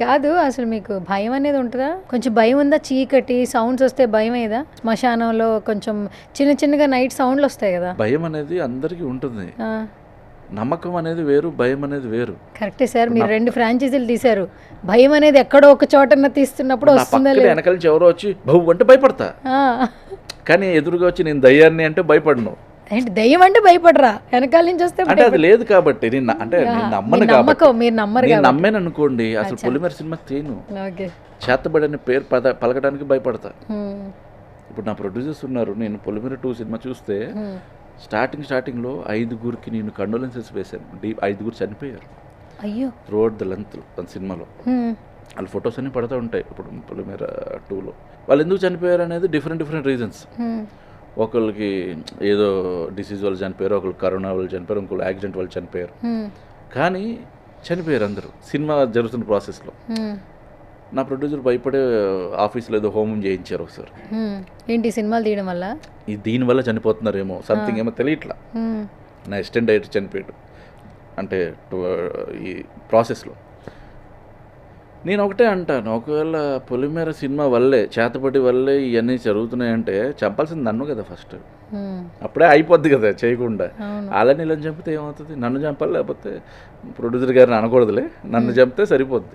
కాదు అసలు మీకు భయం అనేది ఉంటుందా? కొంచెం భయం ఉందా? చీకటి సౌండ్స్ వస్తే భయమేదా? శ్మశానంలో కొంచెం చిన్న చిన్నగా నైట్ సౌండ్లు వస్తాయి కదా. భయం అనేది అందరికీ ఉంటుంది. ఆ, నమ్మకం అనేది వేరు, భయం అనేది వేరు. కరెక్టే సార్. మీరు 2 ఫ్రాంచైజీలు తీశారు. భయం అనేది ఎక్కడో ఒక చోటన తీస్తున్నప్పుడు నా వస్తుందా పక్కన లేదు? వెనకాల నుంచి ఎవరో వచ్చి బహు అంటే భయపడతా, ఆ, కానీ ఎదురుగా వచ్చి నేను దయ్యాన్ని అంటే భయపడను. ఏంటి దయ్యం అంటే భయపడరా? వెనకాల నుంచి వస్తే అంటే అది లేదు కాబట్టి అంటే నేను నమ్మను మీరు కాబట్టి. నమ్మకం, మీరు నమ్మరు నేను కాబట్టి. నమ్మాను అనుకోండి, అసలు పొలిమేర సినిమా తీను. ఓకే. చేతబడి అనే పేరు పలకడానికి భయపడతా. హ్మ్, ఇప్పుడు నా ప్రొడ్యూసర్స్ ఉన్నారు. నేను పొలిమేర 2 సినిమా చూస్తే హ్మ్. స్టార్టింగ్లో 5గురికి నేను కండోలెన్సెస్ వేశాను. 5గురు చనిపోయారు అయ్యో. త్రూఅవుట్ ద లెంత్ సినిమాలో. హ్మ్, వాళ్ళ ఫొటోస్ అన్నీ పడుతూ ఉంటాయి. ఇప్పుడు పొలిమేర 2లో వాళ్ళు ఎందుకు చనిపోయారు అనేది డిఫరెంట్ రీజన్స్. హ్మ్, ఒకళ్ళకి ఏదో డిసీజ్ వాళ్ళు చనిపోయారు, ఒకళ్ళు కరోనా వాళ్ళు చనిపోయారు, ఇంకొకళ్ళు యాక్సిడెంట్ వాళ్ళు చనిపోయారు. హ్మ్, కానీ చనిపోయారు అందరూ సినిమా జరుగుతున్న ప్రాసెస్లో. హ్మ్, నా ప్రొడ్యూసర్ భయపడే ఆఫీస్లో ఏదో హోమం చేయించారు ఒకసారి. హ్మ్. ఏంటి సినిమాలు తీయడం వల్ల? దీనివల్ల చనిపోతున్నారేమో సంథింగ్ ఏమో తెలియట్లా. హ్మ్, నా అసిస్టెంట్ డైరెక్టర్ చనిపోయాడు అంటే ఈ ప్రాసెస్లో. నేను ఒకటే అంటాను, ఒకవేళ పొలిమేర సినిమా వల్లే, చేతబడి వల్లే ఇవన్నీ జరుగుతున్నాయంటే చంపాల్సింది నన్ను కదా ఫస్ట్. హ్మ్. అప్పుడే అయిపోద్ది కదా చేయకుండా. అవును. అలాని ఇలా చంపితే ఏమవుతుంది? నన్ను చంపాలి, లేకపోతే ప్రొడ్యూసర్ గారిని అనకూడదులే, నన్ను చంపితే సరిపోద్ది.